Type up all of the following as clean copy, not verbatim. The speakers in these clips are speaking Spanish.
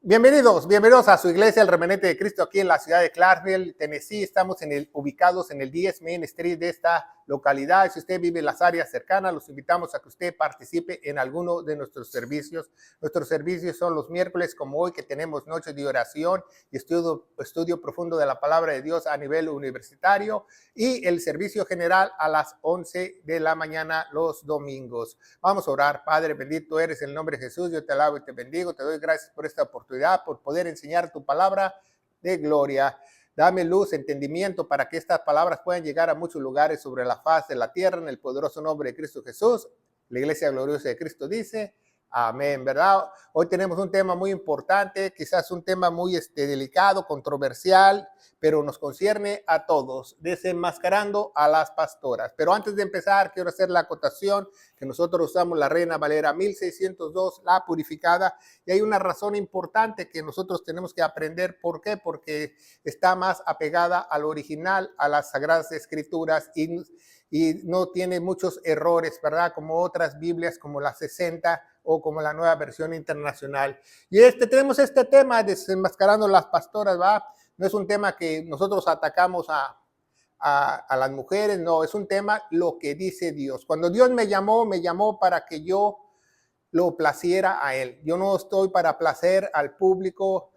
Bienvenidos a su iglesia, el Remanente de Cristo, aquí en la ciudad de Clarksville, Tennessee. Estamos ubicados en el 10 Main Street de esta localidad. Si usted vive en las áreas cercanas, los invitamos a que usted participe en alguno de nuestros servicios. Nuestros servicios son los miércoles, como hoy, que tenemos noches de oración y estudio profundo de la palabra de Dios a nivel universitario, y el servicio general a las 11 de la mañana los domingos. Vamos a orar. Padre bendito eres, en el nombre de Jesús, yo te alabo y te bendigo. Te doy gracias por esta oportunidad, por poder enseñar tu palabra de gloria. Dame luz, entendimiento, para que estas palabras puedan llegar a muchos lugares sobre la faz de la tierra, en el poderoso nombre de Cristo Jesús. La iglesia gloriosa de Cristo dice amén, ¿verdad? Hoy tenemos un tema muy importante, quizás un tema muy delicado, controversial, pero nos concierne a todos: desenmascarando a las pastoras. Pero antes de empezar, quiero hacer la acotación que nosotros usamos la Reina Valera 1602, la purificada, y hay una razón importante que nosotros tenemos que aprender. ¿Por qué? Porque está más apegada al original, a las Sagradas Escrituras, y no tiene muchos errores, ¿verdad? Como otras Biblias, como la 60 o como la Nueva Versión Internacional. Y tenemos este tema, desenmascarando las pastoras, ¿verdad? No es un tema que nosotros atacamos a las mujeres, no, es un tema lo que dice Dios. Cuando Dios me llamó para que yo lo placiera a Él. Yo no estoy para placer al público,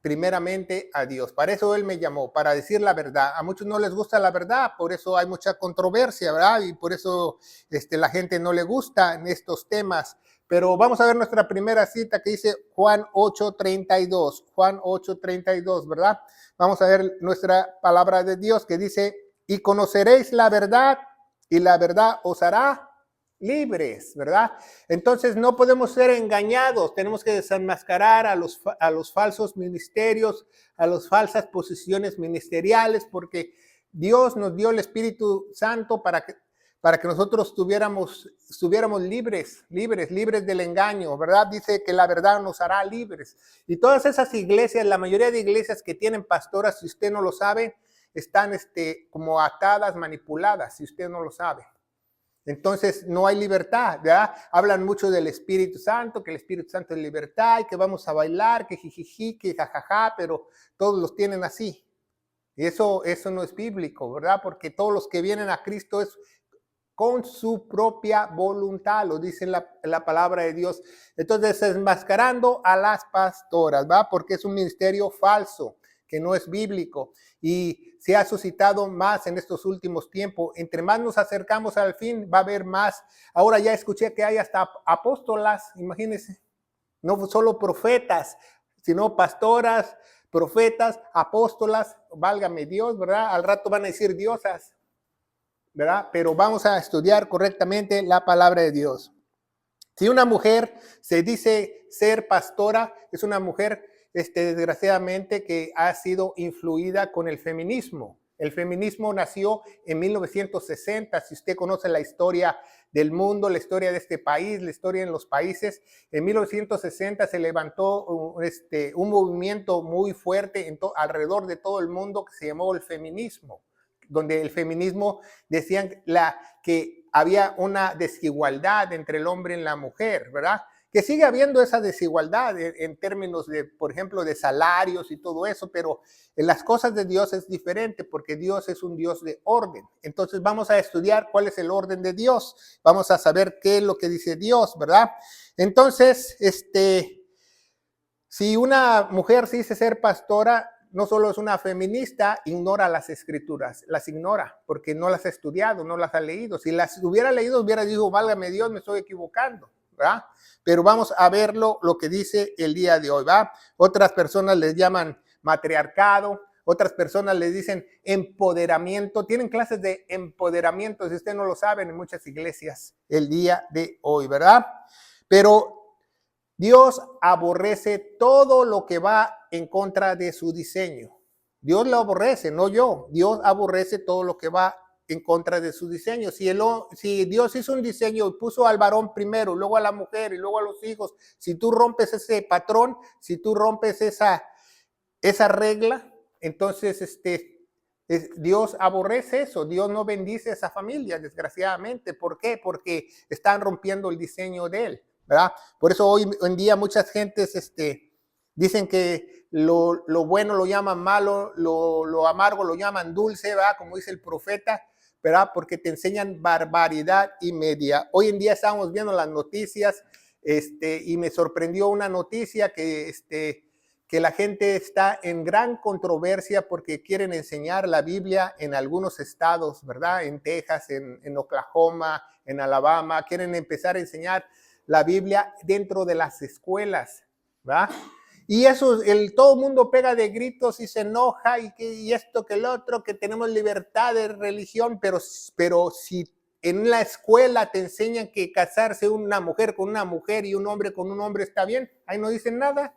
primeramente a Dios. Para eso Él me llamó, para decir la verdad. A muchos no les gusta la verdad, por eso hay mucha controversia, ¿verdad? Y por eso la gente no le gusta en estos temas. Pero vamos a ver nuestra primera cita, que dice Juan 8:32. Juan 8:32, ¿verdad? Vamos a ver nuestra palabra de Dios, que dice: y conoceréis la verdad, y la verdad os hará libres, ¿verdad? Entonces no podemos ser engañados, tenemos que desenmascarar a los falsos ministerios, a las falsas posiciones ministeriales, porque Dios nos dio el Espíritu Santo para que nosotros estuviéramos libres del engaño, ¿verdad? Dice que la verdad nos hará libres. Y todas esas iglesias, la mayoría de iglesias que tienen pastoras, si usted no lo sabe, están como atadas, manipuladas, si usted no lo sabe. Entonces no hay libertad, ¿verdad? Hablan mucho del Espíritu Santo, que el Espíritu Santo es libertad y que vamos a bailar, que jijiji, que jajaja, pero todos los tienen así. Y eso no es bíblico, ¿verdad? Porque todos los que vienen a Cristo es con su propia voluntad, lo dice la palabra de Dios. Entonces, desenmascarando a las pastoras, ¿va? Porque es un ministerio falso, que no es bíblico, y se ha suscitado más en estos últimos tiempos. Entre más nos acercamos al fin, va a haber más. Ahora ya escuché que hay hasta apóstolas, imagínense, no solo profetas, sino pastoras, profetas, apóstolas, válgame Dios, ¿verdad? Al rato van a decir diosas, ¿verdad? Pero vamos a estudiar correctamente la palabra de Dios. Si una mujer se dice ser pastora, es una mujer, desgraciadamente, que ha sido influida con el feminismo. El feminismo nació en 1960. Si usted conoce la historia del mundo, la historia de este país, la historia en los países, en 1960 se levantó un movimiento muy fuerte alrededor de todo el mundo, que se llamó el feminismo, donde el feminismo decían que había una desigualdad entre el hombre y la mujer, ¿verdad? Que sigue habiendo esa desigualdad en términos de, por ejemplo, de salarios y todo eso, pero en las cosas de Dios es diferente, porque Dios es un Dios de orden. Entonces vamos a estudiar cuál es el orden de Dios, vamos a saber qué es lo que dice Dios, ¿verdad? Entonces, si una mujer se dice ser pastora, no solo es una feminista, ignora las escrituras, las ignora porque no las ha estudiado, no las ha leído. Si las hubiera leído, hubiera dicho, válgame Dios, me estoy equivocando, ¿verdad? Pero vamos a verlo, lo que dice el día de hoy, ¿va? Otras personas les llaman matriarcado, otras personas les dicen empoderamiento. Tienen clases de empoderamiento, si usted no lo sabe, en muchas iglesias el día de hoy, ¿verdad? Pero Dios aborrece todo lo que va en contra de su diseño. Dios lo aborrece, no yo. Dios aborrece todo lo que va en contra de su diseño. Si Dios hizo un diseño y puso al varón primero, luego a la mujer y luego a los hijos, si tú rompes ese patrón, si tú rompes esa regla, entonces Dios aborrece eso. Dios no bendice a esa familia, desgraciadamente. ¿Por qué? Porque están rompiendo el diseño de Él, ¿verdad? Por eso hoy en día muchas gentes Dicen que lo bueno lo llaman malo, lo amargo lo llaman dulce, ¿verdad? Como dice el profeta, ¿verdad? Porque te enseñan barbaridad y media. Hoy en día estamos viendo las noticias, y me sorprendió una noticia que la gente está en gran controversia porque quieren enseñar la Biblia en algunos estados, ¿verdad? En Texas, en Oklahoma, en Alabama, quieren empezar a enseñar la Biblia dentro de las escuelas, ¿verdad? Y eso, todo el mundo pega de gritos y se enoja y esto que el otro, que tenemos libertad de religión, pero si en la escuela te enseñan que casarse una mujer con una mujer y un hombre con un hombre está bien, ahí no dicen nada.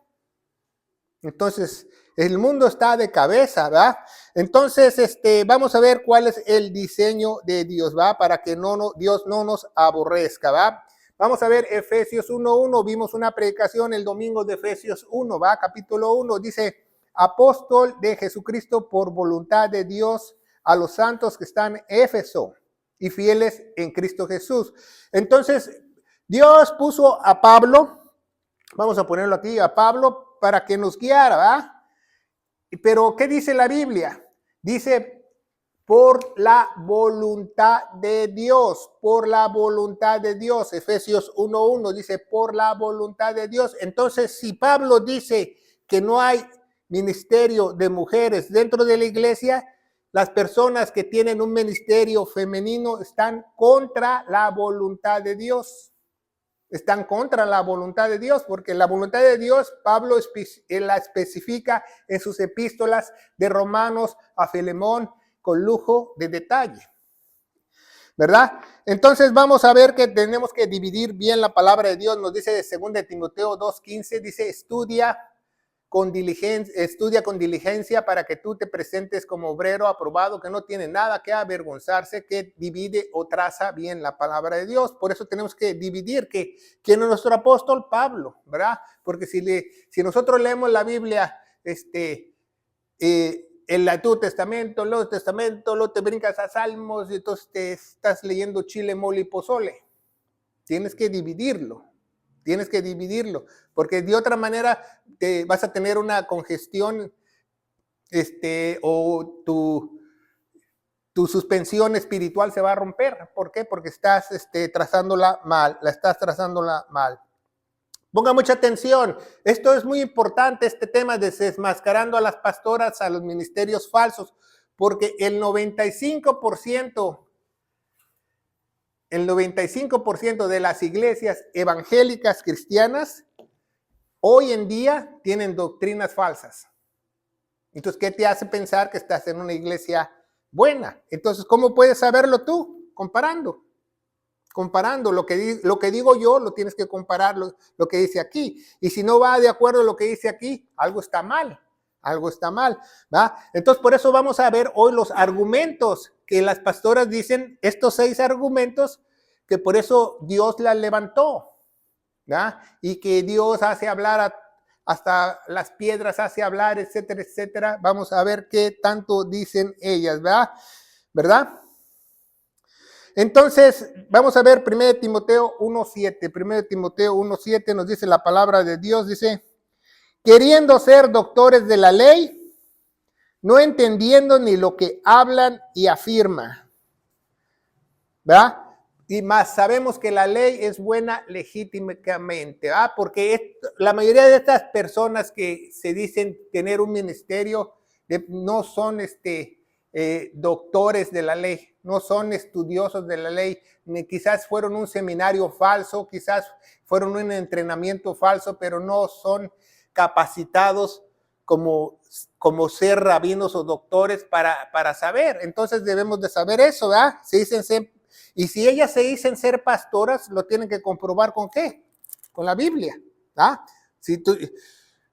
Entonces, el mundo está de cabeza, ¿verdad? Entonces, vamos a ver cuál es el diseño de Dios, ¿va? Para que Dios no nos aborrezca, ¿va? Vamos a ver Efesios 1:1, vimos una predicación el domingo de Efesios 1, ¿va? Capítulo 1, dice, apóstol de Jesucristo por voluntad de Dios a los santos que están en Éfeso y fieles en Cristo Jesús. Entonces, Dios puso a Pablo, vamos a ponerlo aquí, a Pablo para que nos guiara, ¿va? Pero, ¿qué dice la Biblia? Dice, por la voluntad de Dios, por la voluntad de Dios. Efesios 1:1 dice, por la voluntad de Dios. Entonces, si Pablo dice que no hay ministerio de mujeres dentro de la iglesia, las personas que tienen un ministerio femenino están contra la voluntad de Dios. Están contra la voluntad de Dios, porque la voluntad de Dios, Pablo la especifica en sus epístolas de Romanos a Filemón con lujo de detalle, ¿verdad? Entonces vamos a ver que tenemos que dividir bien la palabra de Dios. Nos dice de 2 Timoteo 2:15, dice, estudia con diligencia para que tú te presentes como obrero aprobado, que no tiene nada que avergonzarse, que divide o traza bien la palabra de Dios. Por eso tenemos que dividir, ¿quién es nuestro apóstol? Pablo, ¿verdad? Porque si nosotros leemos la Biblia, el Antiguo Testamento, el Nuevo Testamento, luego te brincas a Salmos y entonces te estás leyendo chile, mole y pozole. Tienes que dividirlo. Tienes que dividirlo, porque de otra manera te vas a tener una congestión, o tu suspensión espiritual se va a romper. ¿Por qué? Porque estás trazándola mal, la estás trazándola mal. Ponga mucha atención, esto es muy importante, este tema de desmascarando a las pastoras, a los ministerios falsos, porque el 95% de las iglesias evangélicas cristianas hoy en día tienen doctrinas falsas. Entonces, ¿qué te hace pensar que estás en una iglesia buena? Entonces, ¿cómo puedes saberlo tú? Comparando lo que digo yo, lo tienes que comparar lo que dice aquí. Y si no va de acuerdo a lo que dice aquí, algo está mal, ¿va? Entonces, por eso vamos a ver hoy los argumentos que las pastoras dicen, estos 6 argumentos, que por eso Dios las levantó, ¿va? Y que Dios hace hablar hasta las piedras, hace hablar, etcétera, etcétera. Vamos a ver qué tanto dicen ellas, ¿verdad? Entonces, vamos a ver 1 Timoteo 1:7. 1 Timoteo 1:7 nos dice la palabra de Dios, dice, queriendo ser doctores de la ley, no entendiendo ni lo que hablan y afirman, ¿verdad? Y más sabemos que la ley es buena legítimamente, ¿verdad? Porque la mayoría de estas personas que se dicen tener un ministerio no son doctores de la ley, no son estudiosos de la ley, ni quizás fueron un seminario falso, quizás fueron un entrenamiento falso, pero no son capacitados como ser rabinos o doctores para saber. Entonces debemos de saber eso, ¿verdad? Y si ellas se dicen ser pastoras, lo tienen que comprobar ¿con qué? Con la Biblia, ¿verdad?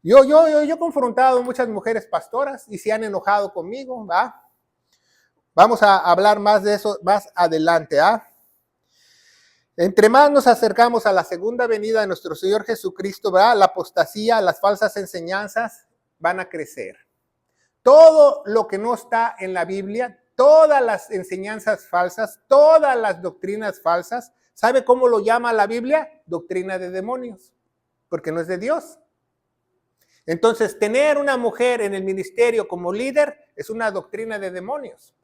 Yo he confrontado a muchas mujeres pastoras y se han enojado conmigo, ¿verdad? Vamos a hablar más de eso más adelante, ¿ah? Entre más nos acercamos a la segunda venida de nuestro Señor Jesucristo, ¿verdad? La apostasía, las falsas enseñanzas van a crecer. Todo lo que no está en la Biblia, todas las enseñanzas falsas, todas las doctrinas falsas, ¿sabe cómo lo llama la Biblia? Doctrina de demonios, porque no es de Dios. Entonces, tener una mujer en el ministerio como líder es una doctrina de demonios.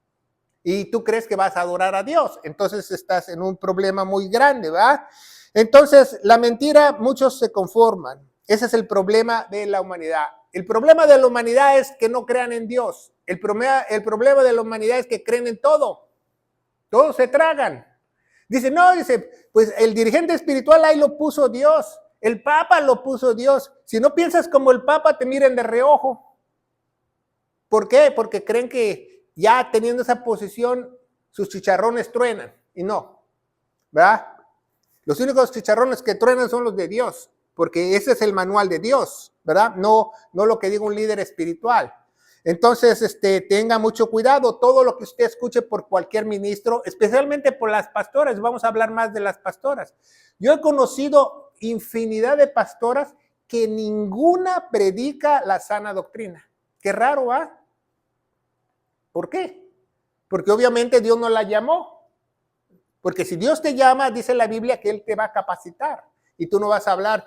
Y tú crees que vas a adorar a Dios. Entonces estás en un problema muy grande, ¿va? Entonces, la mentira, muchos se conforman. Ese es el problema de la humanidad. El problema de la humanidad es que no crean en Dios. El problema de la humanidad es que creen en todo. Todos se tragan. Dice, no, dice, pues el dirigente espiritual ahí lo puso Dios. El Papa lo puso Dios. Si no piensas como el Papa, te miren de reojo. ¿Por qué? Porque creen que ya teniendo esa posición, sus chicharrones truenan. Y no, ¿verdad? Los únicos chicharrones que truenan son los de Dios, porque ese es el manual de Dios, ¿verdad? No lo que diga un líder espiritual. Entonces, tenga mucho cuidado, todo lo que usted escuche por cualquier ministro, especialmente por las pastoras, vamos a hablar más de las pastoras. Yo he conocido infinidad de pastoras que ninguna predica la sana doctrina. Qué raro, ¿va? ¿Por qué? Porque obviamente Dios no la llamó. Porque si Dios te llama, dice la Biblia que Él te va a capacitar. Y tú no vas a hablar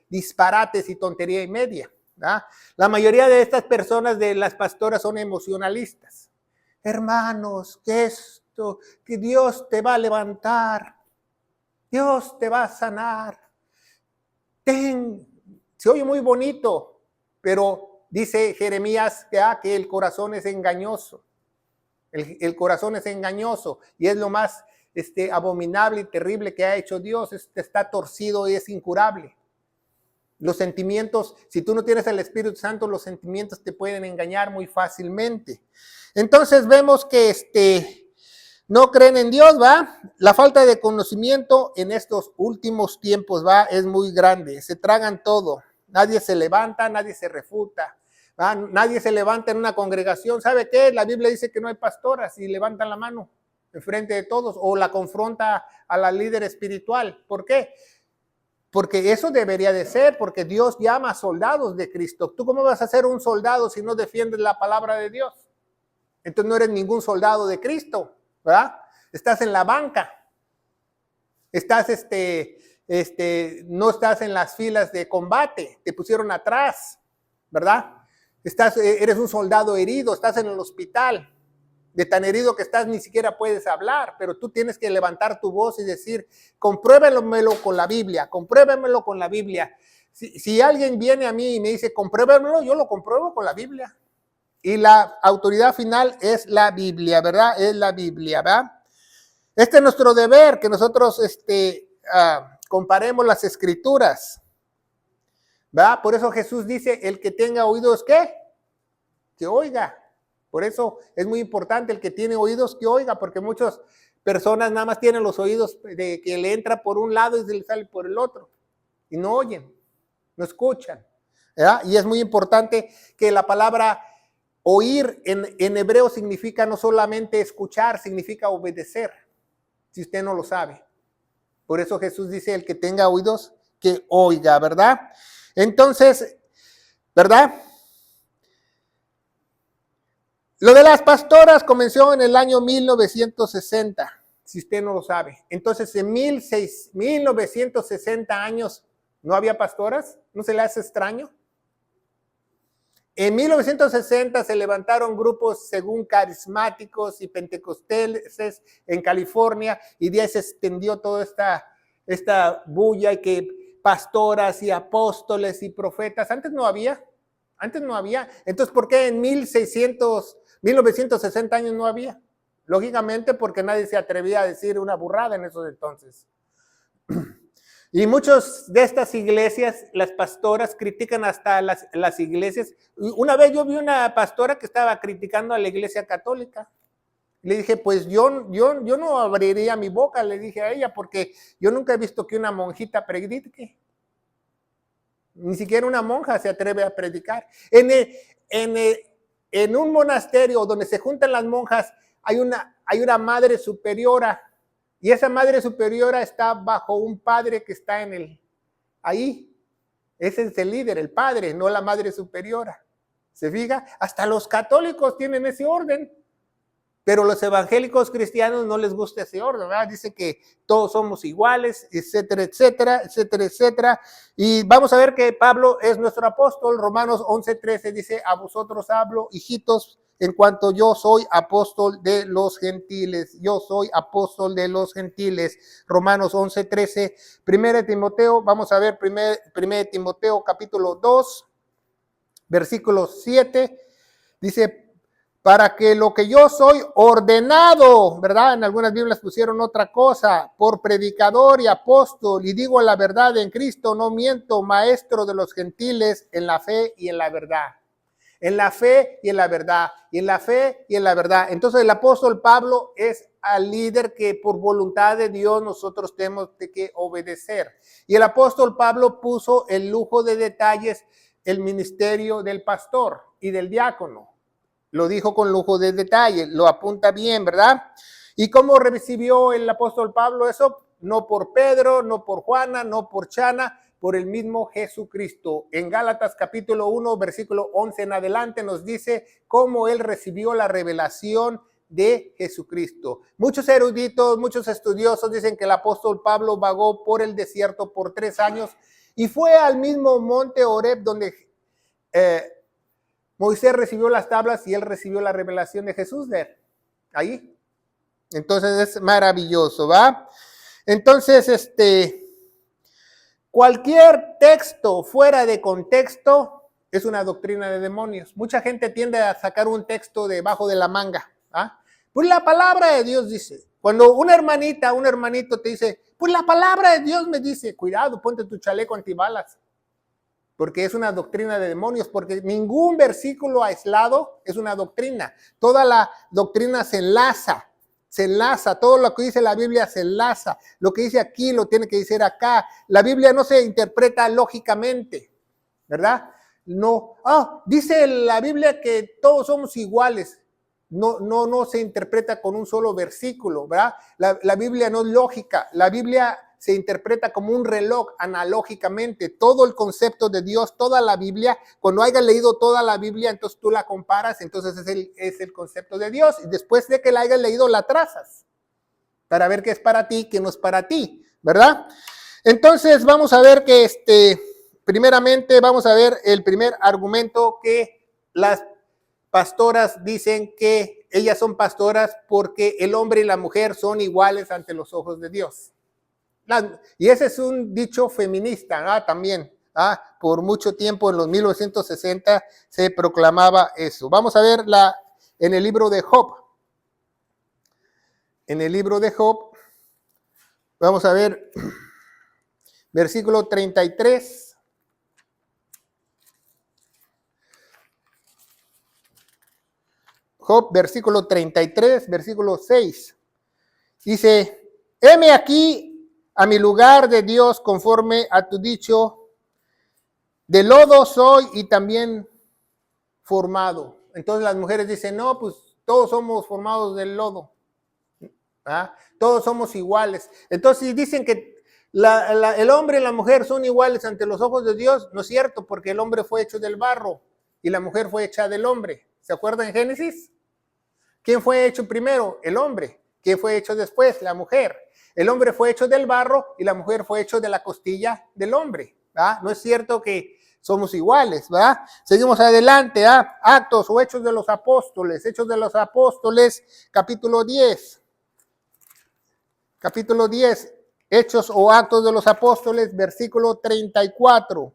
disparates y tontería y media. ¿verdad? La mayoría de estas personas, de las pastoras, son emocionalistas. Hermanos, que Dios te va a levantar. Dios te va a sanar. Se oye muy bonito, pero dice Jeremías que el corazón es engañoso. El corazón es engañoso y es lo más abominable y terrible que ha hecho Dios. Está torcido y es incurable. Los sentimientos, si tú no tienes el Espíritu Santo, los sentimientos te pueden engañar muy fácilmente. Entonces vemos que no creen en Dios, ¿va? La falta de conocimiento en estos últimos tiempos, ¿va? Es muy grande. Se tragan todo. Nadie se levanta, nadie se refuta. ¿va? Nadie se levanta en una congregación. ¿Sabe qué? La Biblia dice que no hay pastoras y levantan la mano enfrente de todos o la confronta a la líder espiritual. ¿Por qué? Porque eso debería de ser, porque Dios llama a soldados de Cristo. ¿Tú cómo vas a ser un soldado si no defiendes la palabra de Dios? Entonces no eres ningún soldado de Cristo, ¿verdad? Estás en la banca. Estás, no estás en las filas de combate. Te pusieron atrás, ¿verdad? Eres un soldado herido, estás en el hospital. De tan herido que estás, ni siquiera puedes hablar, pero tú tienes que levantar tu voz y decir, compruébemelo con la Biblia, compruébemelo con la Biblia. Si alguien viene a mí y me dice, compruébemelo, yo lo compruebo con la Biblia. Y la autoridad final es la Biblia, ¿verdad? Es la Biblia, ¿verdad? Este es nuestro deber, que nosotros comparemos las escrituras, ¿verdad? Por eso Jesús dice, el que tenga oídos, ¿qué? Que oiga. Por eso es muy importante el que tiene oídos que oiga, porque muchas personas nada más tienen los oídos de que le entra por un lado y se le sale por el otro. Y no oyen, no escuchan. ¿verdad? Y es muy importante que la palabra oír en hebreo significa no solamente escuchar, significa obedecer, si usted no lo sabe. Por eso Jesús dice, el que tenga oídos, que oiga, ¿verdad? Entonces, ¿verdad? Lo de las pastoras comenzó en el año 1960, si usted no lo sabe. Entonces, en 1960 años, ¿no había pastoras? ¿No se le hace extraño? En 1960 se levantaron grupos según carismáticos y pentecostales en California y de ahí se extendió toda esta bulla y que pastoras y apóstoles y profetas. Antes no había. Entonces, ¿por qué en 1960 años no había? Lógicamente porque nadie se atrevía a decir una burrada en esos entonces. Y muchas de estas iglesias, las pastoras critican hasta las iglesias. Una vez yo vi una pastora que estaba criticando a la iglesia católica. Le dije, pues yo no abriría mi boca, le dije a ella, porque yo nunca he visto que una monjita predique. Ni siquiera una monja se atreve a predicar. En un monasterio donde se juntan las monjas, hay una madre superiora. Y esa madre superiora está bajo un padre que está ahí. Ese es el líder, el padre, no la madre superiora. ¿Se fija? Hasta los católicos tienen ese orden. Pero los evangélicos cristianos no les gusta ese orden, ¿verdad? Dice que todos somos iguales, etcétera, etcétera, etcétera, etcétera. Y vamos a ver que Pablo es nuestro apóstol. Romanos 11:13 dice, a vosotros hablo, hijitos, en cuanto yo soy apóstol de los gentiles. Yo soy apóstol de los gentiles. Romanos 11:13. 1 Timoteo, vamos a ver 1 Timoteo capítulo 2, versículo 7. Dice, para que lo que yo soy ordenado, ¿verdad? En algunas Biblias pusieron otra cosa, por predicador y apóstol, y digo la verdad en Cristo, no miento, maestro de los gentiles en la fe y en la verdad. En la fe y en la verdad, y en la fe y en la verdad. Entonces el apóstol Pablo es al líder que por voluntad de Dios nosotros tenemos que obedecer. Y el apóstol Pablo puso el lujo de detalles el ministerio del pastor y del diácono. Lo dijo con lujo de detalle, lo apunta bien, ¿verdad? ¿Y cómo recibió el apóstol Pablo eso? No por Pedro, no por Juana, no por Chana, por el mismo Jesucristo. En Gálatas capítulo 1, versículo 11 en adelante nos dice cómo él recibió la revelación de Jesucristo. Muchos eruditos, muchos estudiosos dicen que el apóstol Pablo vagó por el desierto por 3 años y fue al mismo monte Horeb donde Moisés recibió las tablas y él recibió la revelación de Jesús de él. Ahí. Entonces es maravilloso, ¿va? Entonces, cualquier texto fuera de contexto es una doctrina de demonios. Mucha gente tiende a sacar un texto debajo de la manga. ¿Ah? Pues la palabra de Dios dice. Cuando una hermanita, un hermanito te dice, pues la palabra de Dios me dice, cuidado, ponte tu chaleco antibalas. Porque es una doctrina de demonios, porque ningún versículo aislado es una doctrina. Toda la doctrina se enlaza, todo lo que dice la Biblia se enlaza. Lo que dice aquí lo tiene que decir acá. La Biblia no se interpreta lógicamente, ¿verdad? No, dice la Biblia que todos somos iguales. No se interpreta con un solo versículo, ¿verdad? La Biblia no es lógica, la Biblia se interpreta como un reloj analógicamente. Todo el concepto de Dios, toda la Biblia, cuando hayas leído toda la Biblia, entonces tú la comparas, entonces es el concepto de Dios. Y después de que la hayas leído, la trazas para ver qué es para ti, qué no es para ti, ¿verdad? Entonces vamos a ver que primeramente vamos a ver el primer argumento que las pastoras dicen que ellas son pastoras porque el hombre y la mujer son iguales ante los ojos de Dios. Y ese es un dicho feminista, también. Por mucho tiempo, en los 1960, se proclamaba eso. Vamos a ver en el libro de Job. En el libro de Job, vamos a ver versículo 33. Job, versículo 33, versículo 6. Dice, heme aquí a mi lugar de Dios conforme a tu dicho, de lodo soy y también formado. Entonces las mujeres dicen, no, pues todos somos formados del lodo. Todos somos iguales. Entonces dicen que el hombre y la mujer son iguales ante los ojos de Dios. No es cierto, porque el hombre fue hecho del barro y la mujer fue hecha del hombre. ¿Se acuerdan en Génesis? ¿Quién fue hecho primero? El hombre. ¿Quién fue hecho después? La mujer. El hombre fue hecho del barro y la mujer fue hecho de la costilla del hombre. ¿verdad? No es cierto que somos iguales, ¿verdad? Seguimos adelante, Actos o Hechos de los Apóstoles. Hechos de los Apóstoles, capítulo 10. Capítulo 10, Hechos o Actos de los Apóstoles, versículo 34.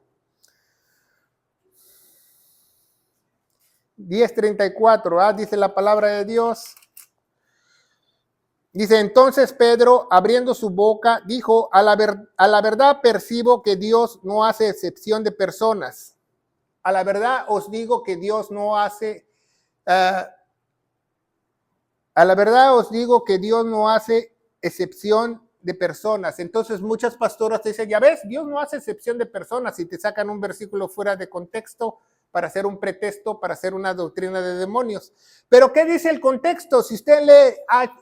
10:34, dice la palabra de Dios. Dice, entonces Pedro, abriendo su boca, dijo, a la verdad percibo que Dios no hace excepción de personas. A la verdad os digo que Dios no hace, a la verdad os digo que Dios no hace excepción de personas. Entonces muchas pastoras te dicen, ya ves, Dios no hace excepción de personas, y te sacan un versículo fuera de contexto para hacer un pretexto, para hacer una doctrina de demonios. Pero ¿qué dice el contexto? Si usted lee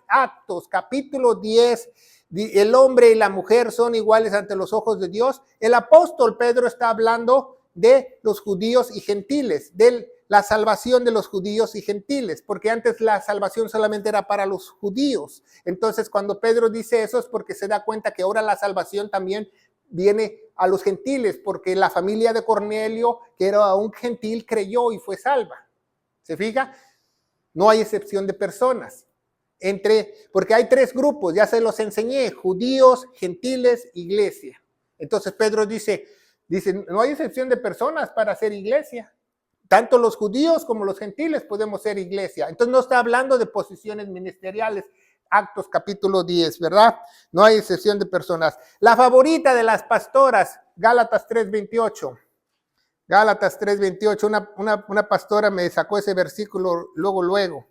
Actos, capítulo 10, el hombre y la mujer son iguales ante los ojos de Dios, el apóstol Pedro está hablando de los judíos y gentiles, de la salvación de los judíos y gentiles, porque antes la salvación solamente era para los judíos. Entonces, cuando Pedro dice eso es porque se da cuenta que ahora la salvación también viene a los gentiles, porque la familia de Cornelio, que era un gentil, creyó y fue salva. ¿Se fija? No hay excepción de personas. Porque hay tres grupos, ya se los enseñé: judíos, gentiles, iglesia. Entonces Pedro dice, no hay excepción de personas para ser iglesia. Tanto los judíos como los gentiles podemos ser iglesia. Entonces no está hablando de posiciones ministeriales. Actos capítulo 10, ¿verdad? No hay excepción de personas. La favorita de las pastoras, Gálatas 3:28. Gálatas 3:28, una pastora me sacó ese versículo luego,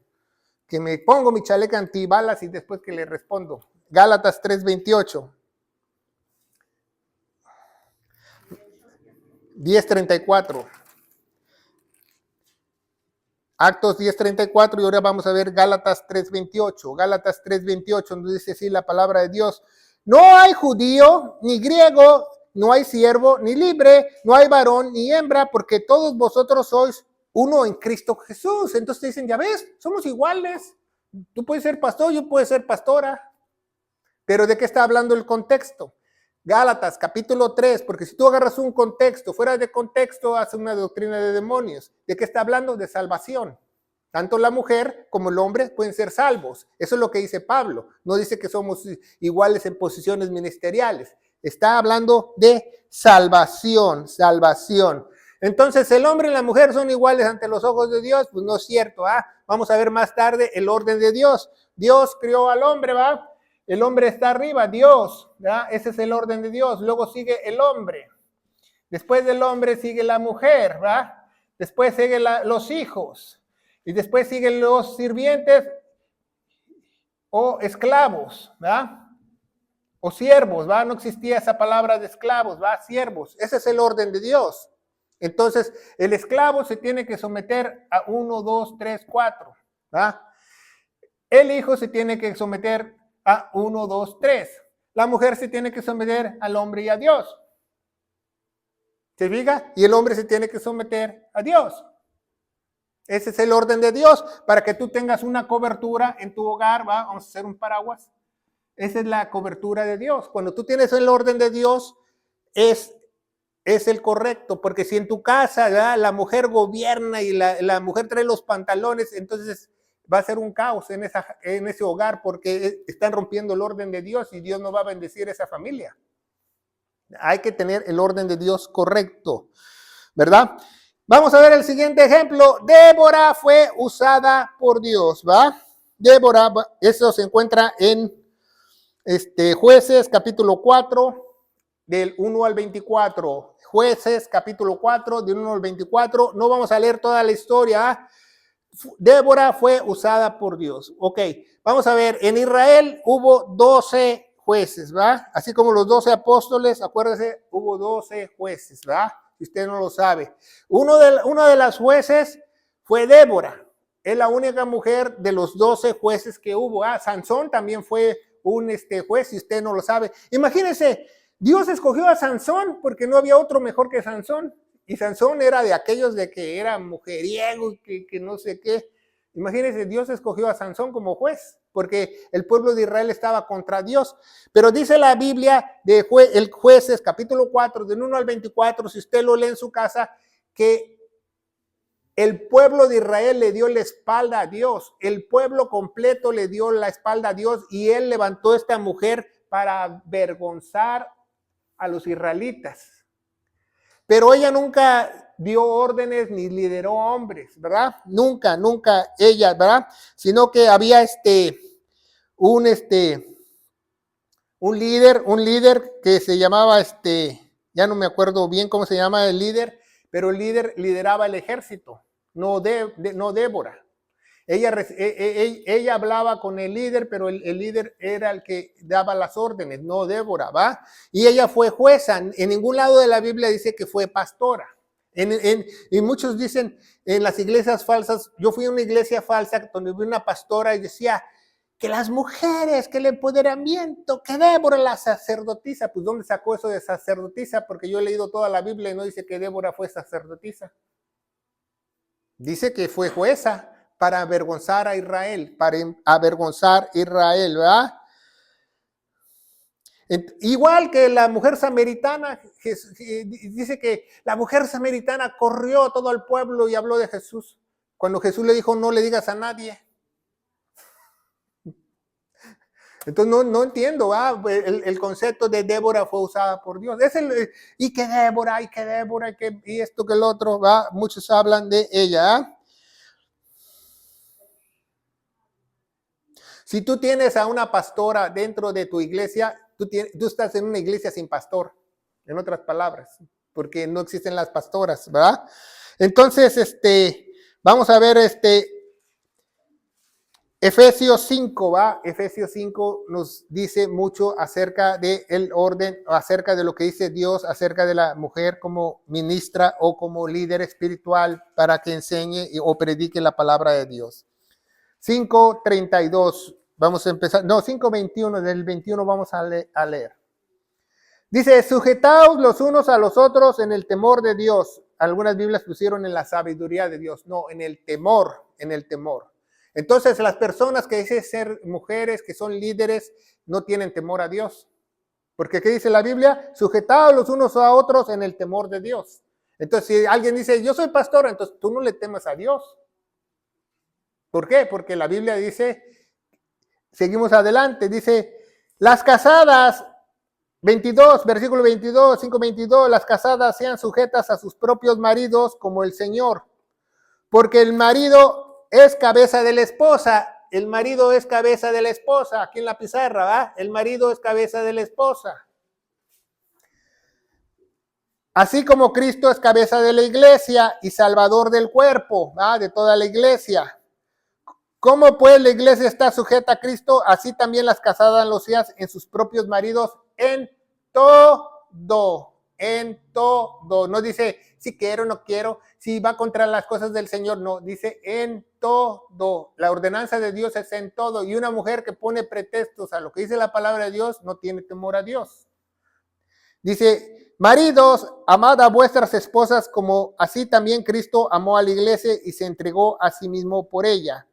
que me pongo mi chaleca antibalas y después que le respondo. Gálatas 3:28. 10:34. Actos 10:34 y ahora vamos a ver Gálatas 3:28. Gálatas 3:28 nos dice así la palabra de Dios: no hay judío ni griego, no hay siervo ni libre, no hay varón ni hembra, porque todos vosotros sois uno en Cristo Jesús. Entonces dicen, ya ves, somos iguales. Tú puedes ser pastor, yo puedo ser pastora. Pero ¿de qué está hablando el contexto? Gálatas capítulo 3, porque si tú agarras un contexto, fuera de contexto, hace una doctrina de demonios. ¿De qué está hablando? De salvación. Tanto la mujer como el hombre pueden ser salvos. Eso es lo que dice Pablo. No dice que somos iguales en posiciones ministeriales. Está hablando de salvación. Entonces, ¿el hombre y la mujer son iguales ante los ojos de Dios? Pues no es cierto. Vamos a ver más tarde el orden de Dios. Dios crió al hombre, ¿va? El hombre está arriba, Dios, ¿verdad? Ese es el orden de Dios. Luego sigue el hombre. Después del hombre sigue la mujer, ¿verdad? Después siguen los hijos. Y después siguen los sirvientes o esclavos, ¿verdad? O siervos, ¿verdad? No existía esa palabra de esclavos, ¿verdad? Siervos. Ese es el orden de Dios. Entonces, el esclavo se tiene que someter a 1, 2, 3, 4, ¿verdad? El hijo se tiene que someter a 1, 2, 3. La mujer se tiene que someter al hombre y a Dios. ¿Se fija? Y el hombre se tiene que someter a Dios. Ese es el orden de Dios, para que tú tengas una cobertura en tu hogar, ¿va? Vamos a hacer un paraguas. Esa es la cobertura de Dios. Cuando tú tienes el orden de Dios, es el correcto, porque si en tu casa, ¿verdad?, la mujer gobierna y la mujer trae los pantalones, entonces va a ser un caos en ese hogar, porque están rompiendo el orden de Dios y Dios no va a bendecir esa familia. Hay que tener el orden de Dios correcto, ¿verdad? Vamos a ver el siguiente ejemplo. Débora fue usada por Dios, ¿va? Débora, eso se encuentra en Jueces capítulo 4, del 1 al 24. Jueces capítulo 4, del 1 al 24. No vamos a leer toda la historia, ¿eh? Débora fue usada por Dios. Ok, vamos a ver, en Israel hubo 12 jueces, ¿va? Así como los 12 apóstoles, acuérdense, hubo 12 jueces, ¿va? Si usted no lo sabe. Una de las jueces fue Débora. Es la única mujer de los 12 jueces que hubo. Sansón también fue un juez, si usted no lo sabe. Imagínense, Dios escogió a Sansón porque no había otro mejor que Sansón. Y Sansón era de aquellos de que era mujeriego, que no sé qué. Imagínense, Dios escogió a Sansón como juez, porque el pueblo de Israel estaba contra Dios. Pero dice la Biblia de el Jueces, capítulo 4, del 1 al 24, si usted lo lee en su casa, que el pueblo de Israel le dio la espalda a Dios. El pueblo completo le dio la espalda a Dios y él levantó a esta mujer para avergonzar a los israelitas. Pero ella nunca dio órdenes ni lideró hombres, ¿verdad? Nunca ella, ¿verdad? Sino que había un líder que se llamaba ya no me acuerdo bien cómo se llama el líder, pero el líder lideraba el ejército, no Débora. Ella hablaba con el líder, pero el líder era el que daba las órdenes, no Débora, ¿va? Y ella fue jueza. En ningún lado de la Biblia dice que fue pastora. Y muchos dicen en las iglesias falsas, yo fui a una iglesia falsa donde vi una pastora y decía que las mujeres, que el empoderamiento, que Débora la sacerdotisa. Pues ¿dónde sacó eso de sacerdotisa? Porque yo he leído toda la Biblia y no dice que Débora fue sacerdotisa. Dice que fue jueza para avergonzar a Israel, ¿verdad? Igual que la mujer samaritana, dice que la mujer samaritana corrió a todo el pueblo y habló de Jesús. Cuando Jesús le dijo, no le digas a nadie. Entonces no entiendo, ¿va? El concepto de Débora fue usada por Dios. Y que Débora, y esto que el otro, ¿va? Muchos hablan de ella. ¿Ah? Si tú tienes a una pastora dentro de tu iglesia, tú estás en una iglesia sin pastor, en otras palabras, porque no existen las pastoras, ¿verdad? Entonces, vamos a ver Efesios 5, ¿va? Efesios 5 nos dice mucho acerca del orden, acerca de lo que dice Dios, acerca de la mujer como ministra o como líder espiritual para que enseñe o predique la palabra de Dios. 5:32, vamos a empezar, no, 5:21, del 21 vamos a leer. Dice, sujetaos los unos a los otros en el temor de Dios. Algunas Biblias pusieron en la sabiduría de Dios, no, en el temor, en el temor. Entonces, las personas que dicen ser mujeres, que son líderes, no tienen temor a Dios. Porque ¿qué dice la Biblia? Sujetados los unos a otros en el temor de Dios. Entonces, si alguien dice, yo soy pastor, entonces tú no le temas a Dios. ¿Por qué? Porque la Biblia dice, seguimos adelante, dice, las casadas, 22, versículo 22, 5:22, las casadas sean sujetas a sus propios maridos como el Señor. Porque el marido es cabeza de la esposa, el marido es cabeza de la esposa, aquí en la pizarra, ¿va? El marido es cabeza de la esposa. Así como Cristo es cabeza de la iglesia y salvador del cuerpo, ¿va? De toda la iglesia. ¿Cómo pues la iglesia está sujeta a Cristo? Así también las casadas lo sean en sus propios maridos en todo, en todo. No dice si quiero o no quiero, si va contra las cosas del Señor, no, dice en todo. La ordenanza de Dios es en todo. Y una mujer que pone pretextos a lo que dice la palabra de Dios no tiene temor a Dios. Dice, maridos, amad a vuestras esposas como así también Cristo amó a la iglesia y se entregó a sí mismo por ella.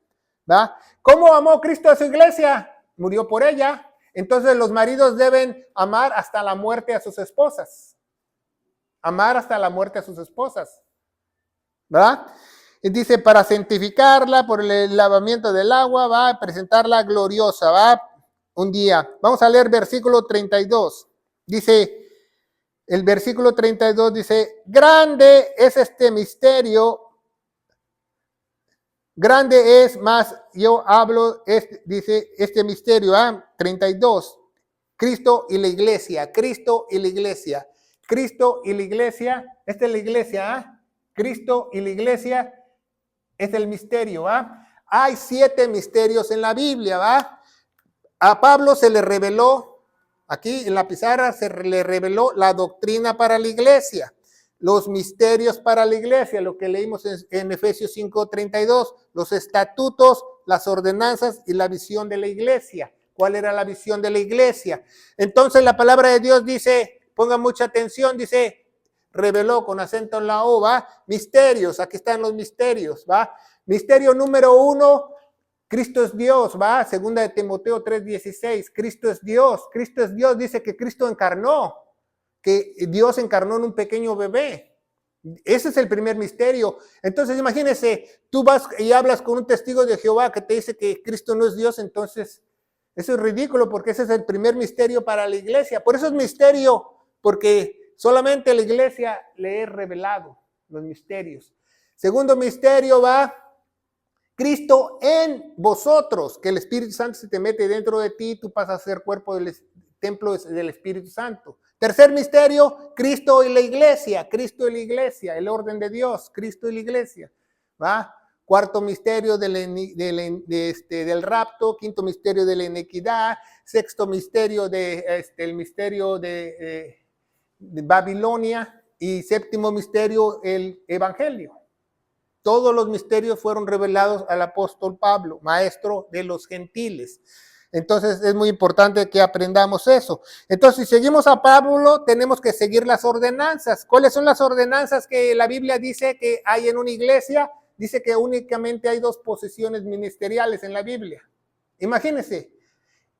¿Va? ¿Cómo amó Cristo a su iglesia? Murió por ella. Entonces los maridos deben amar hasta la muerte a sus esposas. Amar hasta la muerte a sus esposas. ¿Verdad? Y dice, para santificarla por el lavamiento del agua, va a presentarla gloriosa, va un día. Vamos a leer versículo 32. Dice, el versículo 32 dice, grande es este misterio. Grande es más, yo hablo, dice este misterio, 32, Cristo y la iglesia, Cristo y la iglesia, Cristo y la iglesia, esta es la iglesia, Cristo y la iglesia, es el misterio, Hay 7 misterios en la Biblia, A Pablo se le reveló, aquí en la pizarra se le reveló la doctrina para la iglesia. Los misterios para la iglesia, lo que leímos en Efesios 5:32, los estatutos, las ordenanzas y la visión de la iglesia. ¿Cuál era la visión de la iglesia? Entonces la palabra de Dios dice, pongan mucha atención, dice, reveló con acento en la O, misterios, aquí están los misterios, Misterio número 1, Cristo es Dios, Segunda de Timoteo 3:16, Cristo es Dios, dice que Cristo encarnó. Que Dios encarnó en un pequeño bebé. Ese es el primer misterio. Entonces, imagínense, tú vas y hablas con un testigo de Jehová que te dice que Cristo no es Dios, entonces eso es ridículo porque ese es el primer misterio para la iglesia. Por eso es misterio, porque solamente la iglesia le es revelado los misterios. Segundo misterio Cristo en vosotros, que el Espíritu Santo se te mete dentro de ti, tú pasas a ser cuerpo del templo del Espíritu Santo. Tercer misterio, Cristo y la iglesia, el orden de Dios, Cristo y la iglesia, Cuarto misterio del rapto, quinto misterio de la iniquidad, sexto misterio el misterio de Babilonia y séptimo misterio el evangelio. Todos los misterios fueron revelados al apóstol Pablo, maestro de los gentiles. Entonces es muy importante que aprendamos eso. Entonces, si seguimos a Pablo, tenemos que seguir las ordenanzas. ¿Cuáles son las ordenanzas que la Biblia dice que hay en una iglesia? Dice que únicamente hay 2 posiciones ministeriales en la Biblia. Imagínense.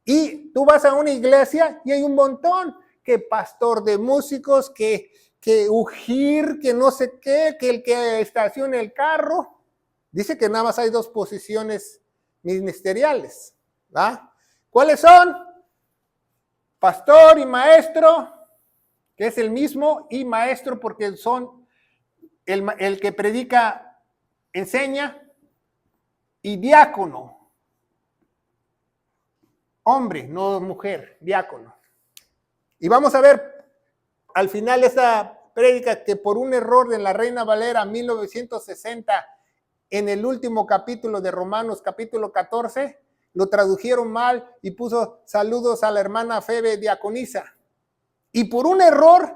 Y tú vas a una iglesia y hay un montón, que pastor de músicos, que ungir, que no sé qué, que el que estaciona el carro. Dice que nada más hay 2 posiciones ministeriales, ¿va? ¿Cuáles son? Pastor y maestro, que es el mismo, y maestro porque son el que predica, enseña, y diácono. Hombre, no mujer, diácono. Y vamos a ver al final de esta prédica que por un error de la Reina Valera 1960, en el último capítulo de Romanos, capítulo 14, lo tradujeron mal y puso saludos a la hermana Febe diaconisa. Y por un error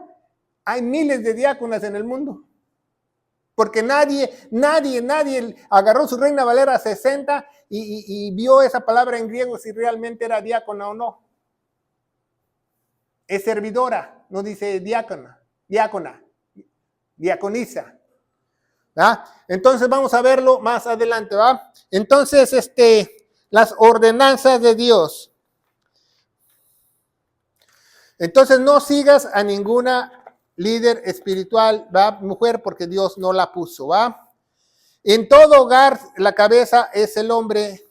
hay miles de diáconas en el mundo. Porque nadie agarró su Reina Valera 60 y vio esa palabra en griego si realmente era diácona o no. Es servidora, no dice diácona, diaconisa. ¿Va? Entonces vamos a verlo más adelante, ¿va? Entonces, las ordenanzas de Dios. Entonces no sigas a ninguna líder espiritual, ¿va? Mujer, porque Dios no la puso, ¿va? En todo hogar la cabeza es el hombre,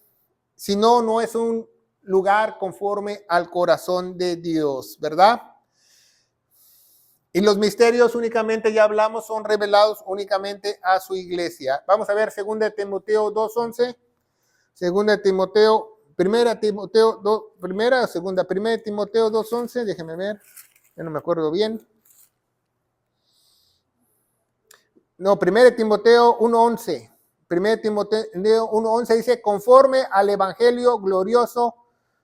si no, no es un lugar conforme al corazón de Dios, ¿verdad? Y los misterios únicamente, ya hablamos, son revelados únicamente a su iglesia. Vamos a ver 2 Timoteo 2:11, 2 Timoteo, 1 Timoteo 2, primera o segunda, 1 Timoteo 2:11, déjenme ver, ya no me acuerdo bien. No, 1 Timoteo 1:11. 1 Timoteo 1:11 dice, conforme al evangelio glorioso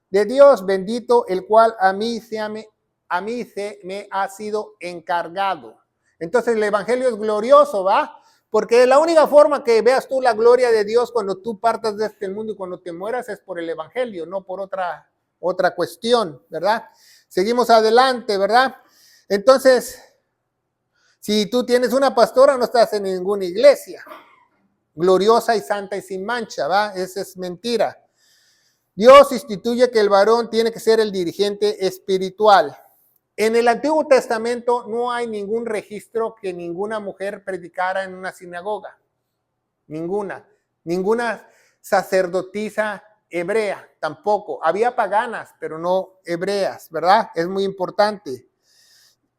de Dios, bendito, el cual a mí se me ha sido encargado. Entonces el evangelio es glorioso, ¿va? Porque la única forma que veas tú la gloria de Dios cuando tú partas de este mundo y cuando te mueras es por el evangelio, no por otra cuestión, ¿verdad? Seguimos adelante, ¿verdad? Entonces, si tú tienes una pastora, no estás en ninguna iglesia gloriosa y santa y sin mancha, ¿va? Esa es mentira. Dios instituye que el varón tiene que ser el dirigente espiritual. En el Antiguo Testamento no hay ningún registro que ninguna mujer predicara en una sinagoga. Ninguna sacerdotisa hebrea tampoco. Había paganas, pero no hebreas, ¿verdad? Es muy importante.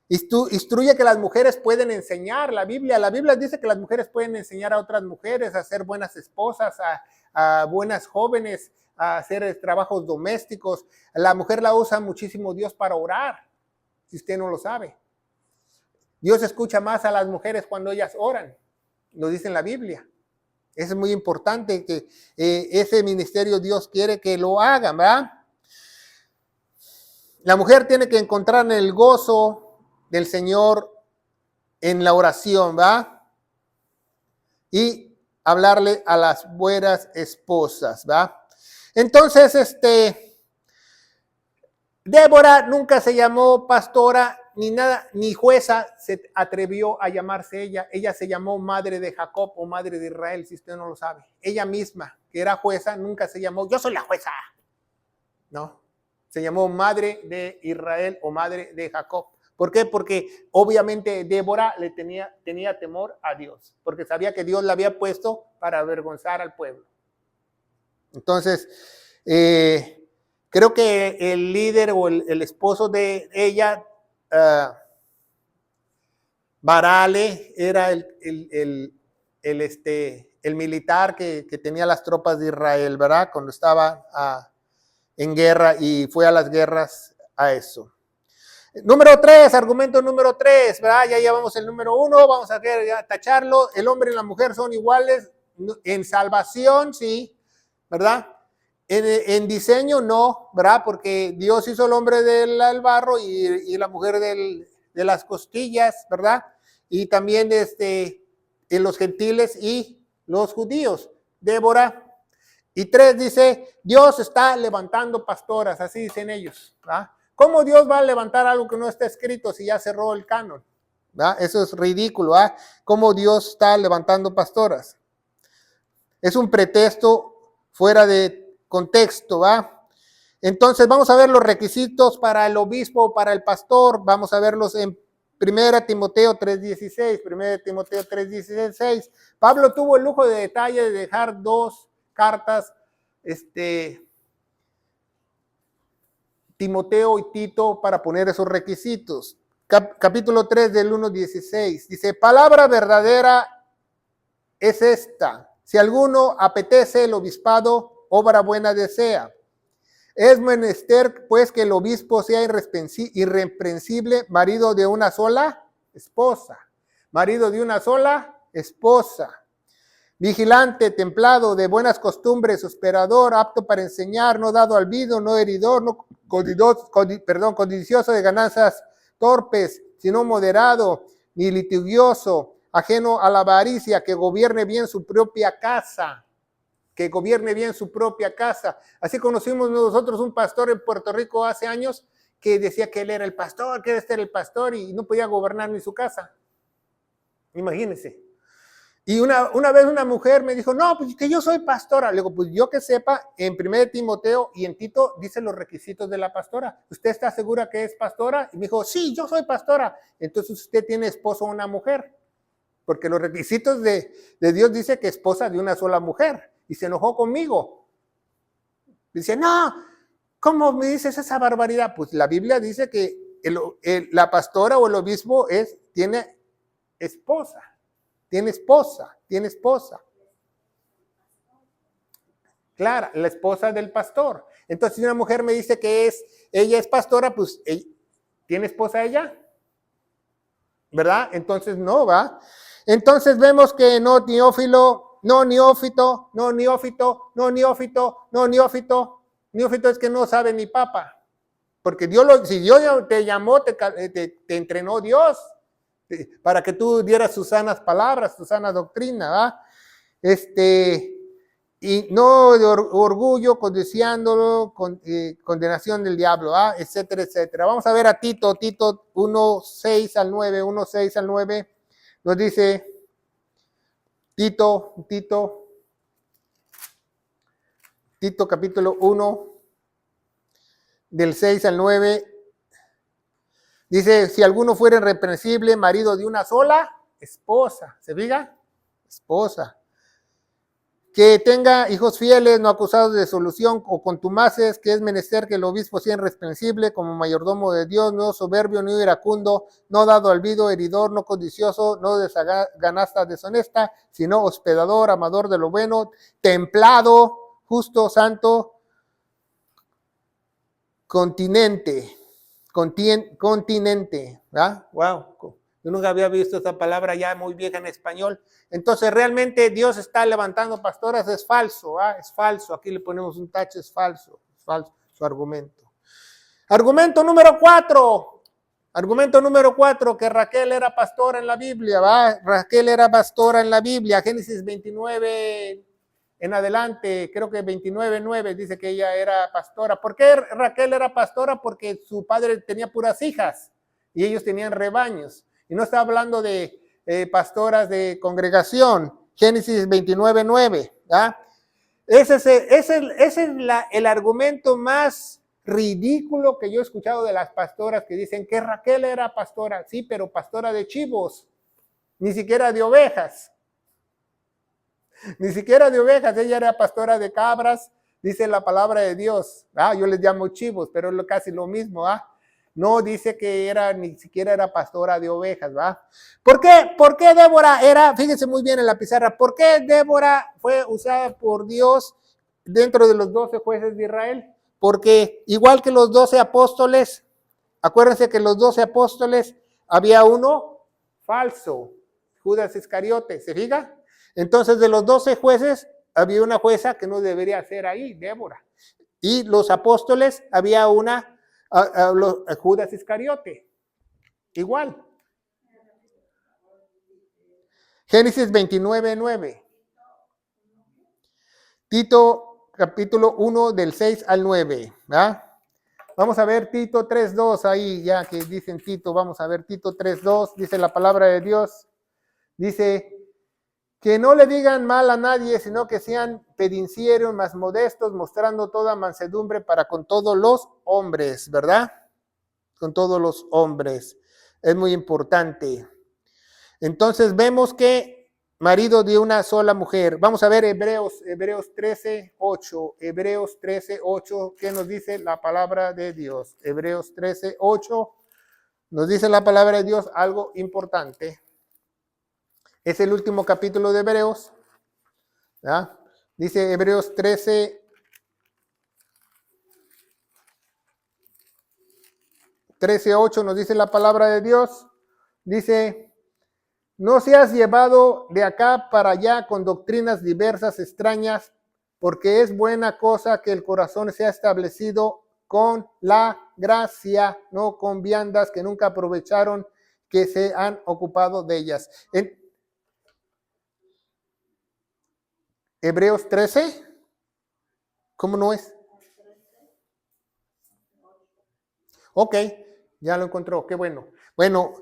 Instruye que las mujeres pueden enseñar la Biblia. La Biblia dice que las mujeres pueden enseñar a otras mujeres a ser buenas esposas, a buenas jóvenes, a hacer trabajos domésticos. La mujer la usa muchísimo Dios para orar, si usted no lo sabe. Dios escucha más a las mujeres cuando ellas oran, lo dice en la Biblia. Es muy importante que ese ministerio Dios quiere que lo hagan, ¿verdad? La mujer tiene que encontrar el gozo del Señor en la oración, ¿va? Y hablarle a las buenas esposas, ¿va? Entonces, Débora nunca se llamó pastora ni nada, ni jueza se atrevió a llamarse ella. Ella se llamó madre de Jacob o madre de Israel, si usted no lo sabe. Ella misma, que era jueza, nunca se llamó, yo soy la jueza. No, se llamó madre de Israel o madre de Jacob. ¿Por qué? Porque obviamente Débora tenía temor a Dios, porque sabía que Dios la había puesto para avergonzar al pueblo. Entonces, creo que el líder o el esposo de ella, Barale, era el militar que tenía las tropas de Israel, ¿verdad? Cuando estaba en guerra y fue a las guerras a eso. Número 3, argumento número 3, ¿verdad? Ya llevamos el número 1, vamos a tacharlo. El hombre y la mujer son iguales en salvación, sí, ¿verdad? En diseño no, ¿verdad? Porque Dios hizo el hombre del barro y la mujer de las costillas, ¿verdad? Y también en los gentiles y los judíos. Débora. Y 3 dice, Dios está levantando pastoras, así dicen ellos. ¿Va? ¿Cómo Dios va a levantar algo que no está escrito si ya cerró el canon? ¿Va? Eso es ridículo. ¿Va? ¿Cómo Dios está levantando pastoras? Es un pretexto fuera de contexto. ¿Va? Entonces vamos a ver los requisitos para el obispo o para el pastor. Vamos a verlos en 1 Timoteo 3:16. 1 Timoteo 3:16. Pablo tuvo el lujo de detalle de dejar 2 cartas, Timoteo y Tito, para poner esos requisitos. Capítulo 3 del 1:16. Dice, palabra verdadera es esta. Si alguno apetece el obispado, obra buena desea. Es menester, pues, que el obispo sea irreprensible, marido de una sola esposa. Marido de una sola esposa. Vigilante, templado, de buenas costumbres, hospedador, apto para enseñar, no dado al vino, no heridor, no codicioso de ganancias torpes, sino moderado, ni litigioso, ajeno a la avaricia, que gobierne bien su propia casa. Que gobierne bien su propia casa. Así conocimos nosotros un pastor en Puerto Rico hace años que decía que él era el pastor, que este era el pastor y no podía gobernar ni su casa. Imagínense. Y una vez una mujer me dijo, no, pues que yo soy pastora. Le digo, pues yo que sepa, en 1 Timoteo y en Tito dicen los requisitos de la pastora. ¿Usted está segura que es pastora? Y me dijo, sí, yo soy pastora. Entonces usted tiene esposo o una mujer. Porque los requisitos de Dios dice que esposa de una sola mujer. Y se enojó conmigo. Dice, no, ¿cómo me dices esa barbaridad? Pues la Biblia dice que la pastora o el obispo tiene esposa. Tiene esposa. Claro, la esposa del pastor. Entonces, si una mujer me dice que ella es pastora, pues ¿tiene esposa ella? ¿Verdad? Entonces no, ¿va? Entonces vemos que no neófito. Neófito es que no sabe ni papa. Porque si Dios te llamó, te entrenó Dios para que tú dieras sus sanas palabras, tu sana doctrina, ¿va? Y no de orgullo, codiciándolo, condenación del diablo, ¿va? Etcétera, etcétera. Vamos a ver a Tito 1:6 al 9, 1:6 al 9, nos dice Tito capítulo 1, del 6 al 9, dice, si alguno fuera irreprensible, marido de una sola esposa, ¿se diga? Esposa. Que tenga hijos fieles, no acusados de desolución o contumaces, que es menester que el obispo sea irreprensible como mayordomo de Dios, no soberbio, no iracundo, no dado al vino, heridor, no codicioso, no de ganasta deshonesta, sino hospedador, amador de lo bueno, templado, justo, santo, continente, ¿verdad? Wow, yo nunca había visto esta palabra ya muy vieja en español. Entonces realmente Dios está levantando pastoras, es falso, ¿verdad? Es falso, aquí le ponemos un tache, es falso su argumento. Argumento número 4, que Raquel era pastora en la Biblia, ¿va? Raquel era pastora en la Biblia, Génesis 29 en adelante, creo que 29:9 dice que ella era pastora. ¿Por qué Raquel era pastora? Porque su padre tenía puras hijas y ellos tenían rebaños. Y no está hablando de pastoras de congregación. Génesis 29:9. Ese es el argumento más ridículo que yo he escuchado de las pastoras que dicen que Raquel era pastora. Sí, pero pastora de chivos, ni siquiera de ovejas. Ni siquiera de ovejas, ella era pastora de cabras, dice la palabra de Dios. Yo les llamo chivos, pero es casi lo mismo. No dice que ni siquiera era pastora de ovejas. ¿Por qué Débora era? Fíjense muy bien en la pizarra. ¿Por qué Débora fue usada por Dios dentro de los 12 jueces de Israel? Porque igual que los 12 apóstoles, acuérdense que los 12 apóstoles había uno falso, Judas Iscariote, ¿se fija? Entonces, de los 12 jueces, había una jueza que no debería ser ahí, Débora. Y los apóstoles, había una, Judas Iscariote. Igual. Génesis 29:9. Tito capítulo 1 del 6 al 9. ¿Verdad? Vamos a ver Tito 3:2 ahí, ya que dicen Tito, vamos a ver Tito 3:2, dice la palabra de Dios. Dice que no le digan mal a nadie, sino que sean penitencieros, más modestos, mostrando toda mansedumbre para con todos los hombres, ¿verdad? Con todos los hombres. Es muy importante. Entonces vemos que marido de una sola mujer. Vamos a ver Hebreos 13:8. Hebreos 13:8, ¿qué nos dice la palabra de Dios? Hebreos 13:8 nos dice la palabra de Dios algo importante. Es el último capítulo de Hebreos. ¿Ya? Dice Hebreos 13:8 nos dice la palabra de Dios. Dice, no seas llevado de acá para allá con doctrinas diversas, extrañas, porque es buena cosa que el corazón sea establecido con la gracia, no con viandas que nunca aprovecharon, que se han ocupado de ellas. En Hebreos 13, ¿cómo no es? Ok, ya lo encontró, qué bueno. Bueno,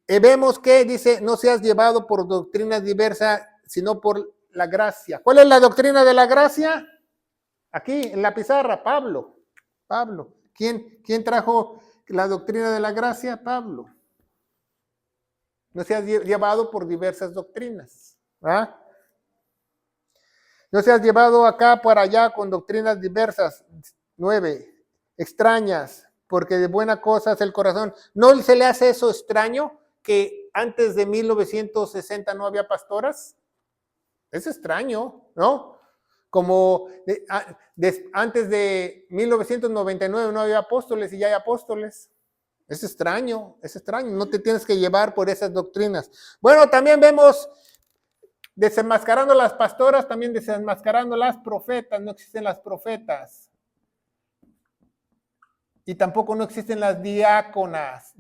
vemos que dice, no seas llevado por doctrinas diversas, sino por la gracia. ¿Cuál es la doctrina de la gracia? Aquí, en la pizarra, Pablo. ¿Quién trajo la doctrina de la gracia? Pablo. No seas llevado por diversas doctrinas. ¿Ah? No seas llevado acá por allá con doctrinas diversas. 9. Extrañas, porque de buena cosa es el corazón. ¿No se le hace eso extraño que antes de 1960 no había pastoras? Es extraño, ¿no? Como antes de 1999 no había apóstoles y ya hay apóstoles. Es extraño, no te tienes que llevar por esas doctrinas. Bueno, también vemos desenmascarando las pastoras, también desenmascarando las profetas, no existen las profetas. Y tampoco no existen las diáconas.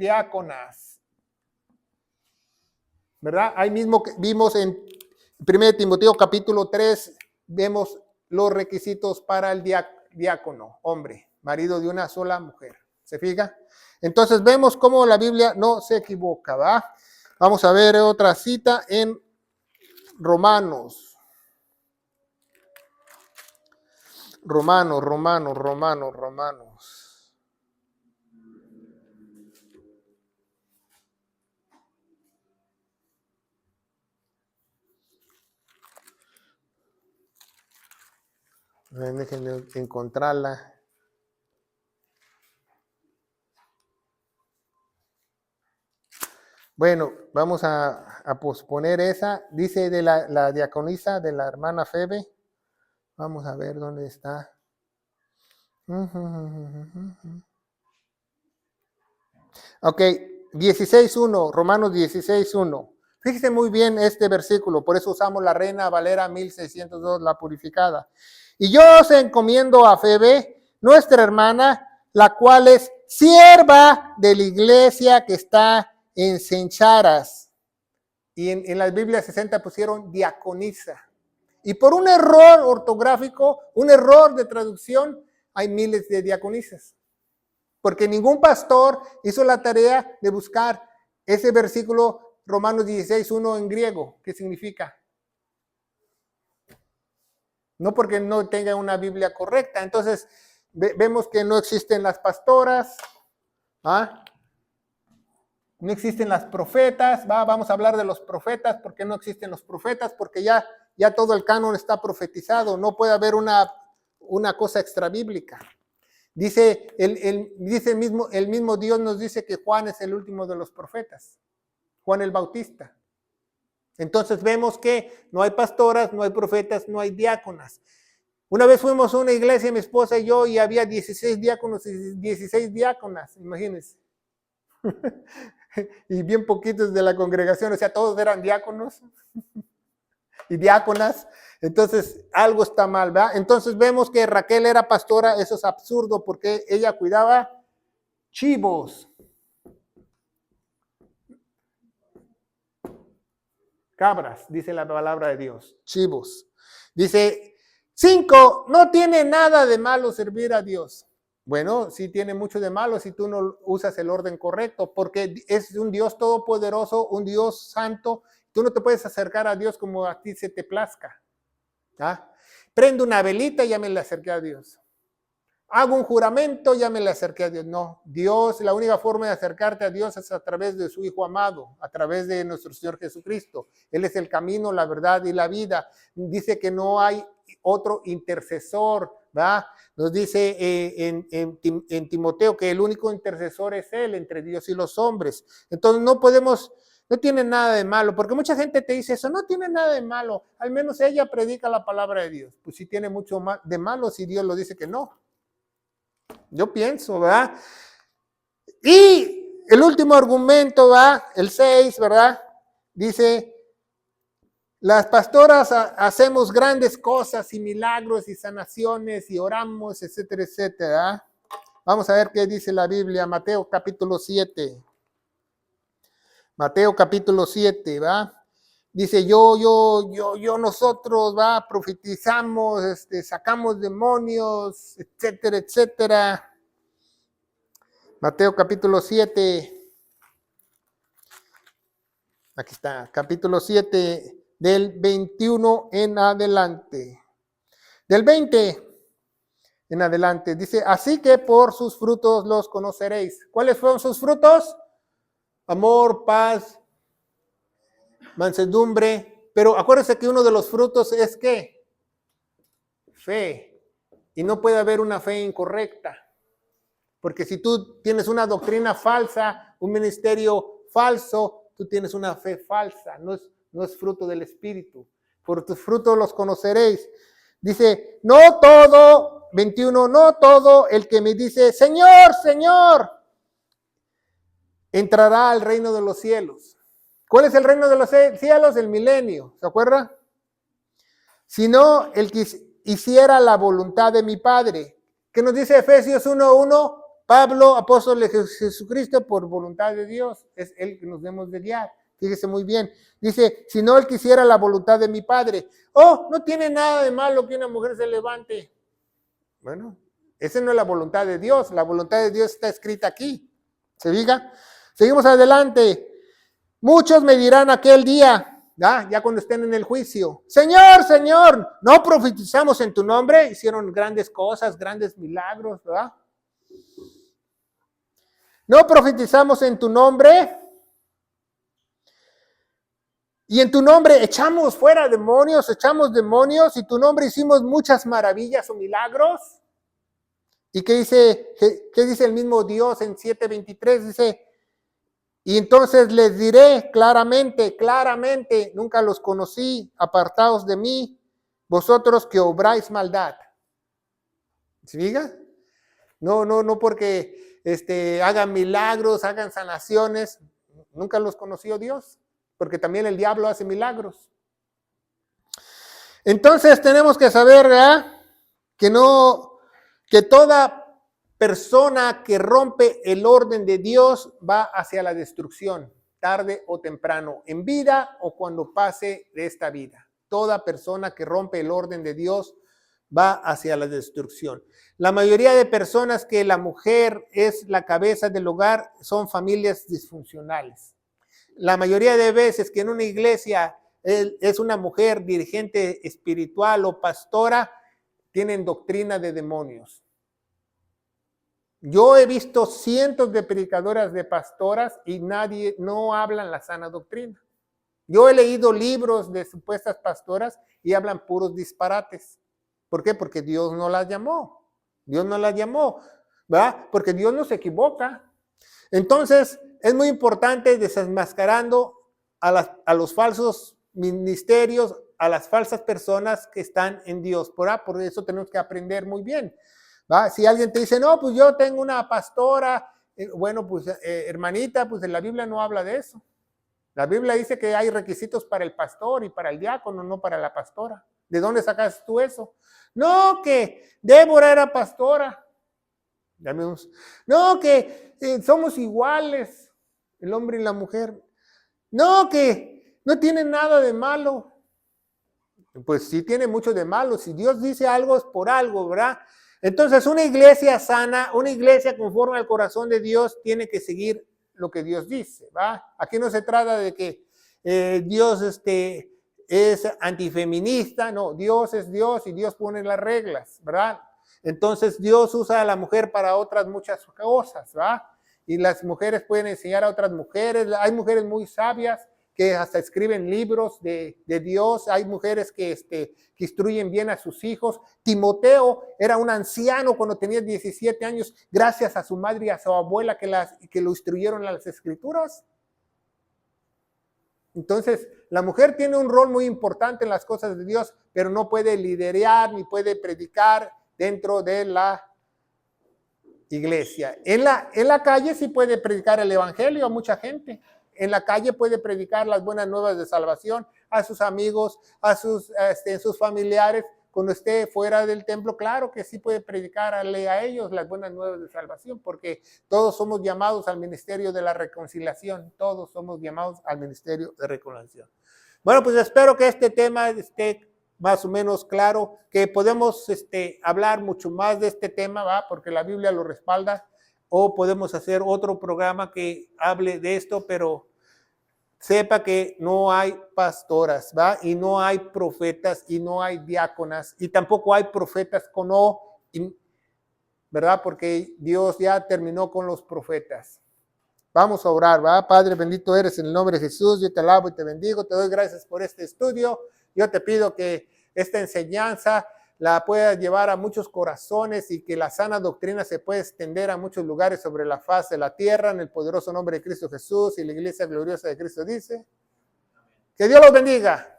¿Verdad? Ahí mismo vimos en 1 Timoteo capítulo 3, vemos los requisitos para el diácono, hombre, marido de una sola mujer. ¿Se fija? Entonces vemos cómo la Biblia no se equivoca, ¿va? Vamos a ver otra cita en Romanos. Déjenme encontrarla. Bueno, vamos a posponer esa. Dice de la diaconisa de la hermana Febe. Vamos a ver dónde está. Ok, 16:1, Romanos 16:1. Fíjese muy bien este versículo, por eso usamos la Reina Valera 1602, la purificada. Y yo os encomiendo a Febe, nuestra hermana, la cual es sierva de la iglesia que está en Sencharas. Y en las Biblias 60 pusieron diaconisa. Y por un error ortográfico, un error de traducción, hay miles de diaconisas. Porque ningún pastor hizo la tarea de buscar ese versículo Romanos 16:1 en griego. ¿Qué significa? No porque no tenga una Biblia correcta. Entonces, vemos que no existen las pastoras. ¿Ah? No existen las profetas. Vamos a hablar de los profetas. ¿Por qué no existen los profetas? Porque ya todo el canon está profetizado. No puede haber una cosa extrabíblica. Dice el mismo Dios nos dice que Juan es el último de los profetas, Juan el Bautista. Entonces vemos que no hay pastoras, no hay profetas, no hay diáconas. Una vez fuimos a una iglesia, mi esposa y yo, y había 16 diáconos y 16 diáconas, imagínense. Y bien poquitos de la congregación, o sea, todos eran diáconos y diáconas. Entonces, algo está mal, ¿verdad? Entonces vemos que Raquel era pastora, eso es absurdo porque ella cuidaba chivos. Cabras, dice la palabra de Dios, chivos. Dice 5, no tiene nada de malo servir a Dios. Bueno, sí tiene mucho de malo si tú no usas el orden correcto, porque es un Dios todopoderoso, un Dios santo. Tú no te puedes acercar a Dios como a ti se te plazca. ¿Ah? Prendo una velita y ya me le acerqué a Dios. Hago un juramento, ya me le acerqué a Dios. No, Dios, la única forma de acercarte a Dios es a través de su Hijo amado, a través de nuestro Señor Jesucristo. Él es el camino, la verdad y la vida. Dice que no hay otro intercesor, ¿verdad? Nos dice en Timoteo que el único intercesor es Él entre Dios y los hombres. Entonces no tiene nada de malo, porque mucha gente te dice eso, no tiene nada de malo, al menos ella predica la palabra de Dios. Pues sí tiene mucho de malo si Dios lo dice que no. Yo pienso, ¿verdad? Y el último argumento, ¿verdad? El 6, ¿verdad? Dice, las pastoras hacemos grandes cosas y milagros y sanaciones y oramos, etcétera, etcétera. ¿Verdad? Vamos a ver qué dice la Biblia, Mateo capítulo 7. Mateo capítulo 7, ¿va? Dice, nosotros, ¿va? Profetizamos, sacamos demonios, etcétera, etcétera. Mateo capítulo 7. Aquí está, capítulo 7, del 21 en adelante. Del 20 en adelante, dice, así que por sus frutos los conoceréis. ¿Cuáles fueron sus frutos? Amor, paz, mansedumbre. Pero acuérdense que uno de los frutos es ¿qué? Fe. Y no puede haber una fe incorrecta. Porque si tú tienes una doctrina falsa, un ministerio falso, tú tienes una fe falsa. No es fruto del Espíritu. Por tus frutos los conoceréis. Dice, no todo, 21, no todo el que me dice, Señor, Señor, entrará al reino de los cielos. ¿Cuál es el reino de los cielos? El milenio, ¿se acuerda? Sino el que hiciera la voluntad de mi Padre. ¿Qué nos dice Efesios 1:1? Pablo, apóstol de Jesucristo, por voluntad de Dios, es Él que nos debemos de guiar. Fíjese muy bien. Dice, si no Él quisiera la voluntad de mi Padre. Oh, no tiene nada de malo que una mujer se levante. Bueno, esa no es la voluntad de Dios. La voluntad de Dios está escrita aquí. ¿Se diga? Seguimos adelante. Muchos me dirán aquel día, ya cuando estén en el juicio, Señor, Señor, ¿no profetizamos en tu nombre? Hicieron grandes cosas, grandes milagros, ¿verdad? ¿No profetizamos en tu nombre? Y en tu nombre echamos fuera demonios, y tu nombre hicimos muchas maravillas o milagros. ¿Y qué dice el mismo Dios en 7:23? Dice, y entonces les diré claramente, nunca los conocí, apartaos de mí, vosotros que obráis maldad. ¿Se diga? No porque hagan milagros, hagan sanaciones, nunca los conoció Dios, porque también el diablo hace milagros. Entonces tenemos que saber, ¿verdad? Que toda persona que rompe el orden de Dios va hacia la destrucción, tarde o temprano, en vida o cuando pase de esta vida. Toda persona que rompe el orden de Dios va hacia la destrucción. La mayoría de personas que la mujer es la cabeza del hogar son familias disfuncionales. La mayoría de veces que en una iglesia es una mujer dirigente espiritual o pastora, tienen doctrina de demonios. Yo he visto cientos de predicadoras de pastoras y no hablan la sana doctrina. Yo he leído libros de supuestas pastoras y hablan puros disparates. ¿Por qué? Porque Dios no las llamó. Dios no las llamó, ¿verdad? Porque Dios no se equivoca. Entonces, es muy importante desenmascarando a los falsos ministerios, a las falsas personas que están en Dios. Por eso tenemos que aprender muy bien. ¿Va? Si alguien te dice, no, pues yo tengo una pastora, bueno, pues hermanita, pues en la Biblia no habla de eso. La Biblia dice que hay requisitos para el pastor y para el diácono, no para la pastora. ¿De dónde sacas tú eso? No, que Débora era pastora. No, que somos iguales, el hombre y la mujer. No, que no tiene nada de malo. Pues sí tiene mucho de malo. Si Dios dice algo es por algo, ¿verdad? Entonces una iglesia sana, una iglesia conforme al corazón de Dios tiene que seguir lo que Dios dice, ¿va? Aquí no se trata de que Dios es antifeminista, no, Dios es Dios y Dios pone las reglas, ¿verdad? Entonces Dios usa a la mujer para otras muchas cosas, ¿verdad? Y las mujeres pueden enseñar a otras mujeres, hay mujeres muy sabias que hasta escriben libros de Dios, hay mujeres que instruyen bien a sus hijos. Timoteo era un anciano cuando tenía 17 años, gracias a su madre y a su abuela que lo instruyeron a las escrituras. Entonces, la mujer tiene un rol muy importante en las cosas de Dios, pero no puede liderar ni puede predicar dentro de la iglesia. En la calle sí puede predicar el evangelio a mucha gente. En la calle puede predicar las buenas nuevas de salvación a sus amigos, a sus familiares. Cuando esté fuera del templo, claro que sí puede predicarle a ellos las buenas nuevas de salvación, porque todos somos llamados al ministerio de la reconciliación. Todos somos llamados al ministerio de reconciliación. Bueno, pues espero que este tema esté más o menos claro, que podemos hablar mucho más de este tema, ¿va? Porque la Biblia lo respalda, o podemos hacer otro programa que hable de esto, pero sepa que no hay pastoras, ¿va? Y no hay profetas, y no hay diáconas, y tampoco hay profetas con O, ¿verdad? Porque Dios ya terminó con los profetas. Vamos a orar, ¿va? Padre, bendito eres en el nombre de Jesús, yo te alabo y te bendigo, te doy gracias por este estudio. Yo te pido que esta enseñanza la puedas llevar a muchos corazones y que la sana doctrina se pueda extender a muchos lugares sobre la faz de la tierra, en el poderoso nombre de Cristo Jesús, y la iglesia gloriosa de Cristo dice. Que Dios los bendiga.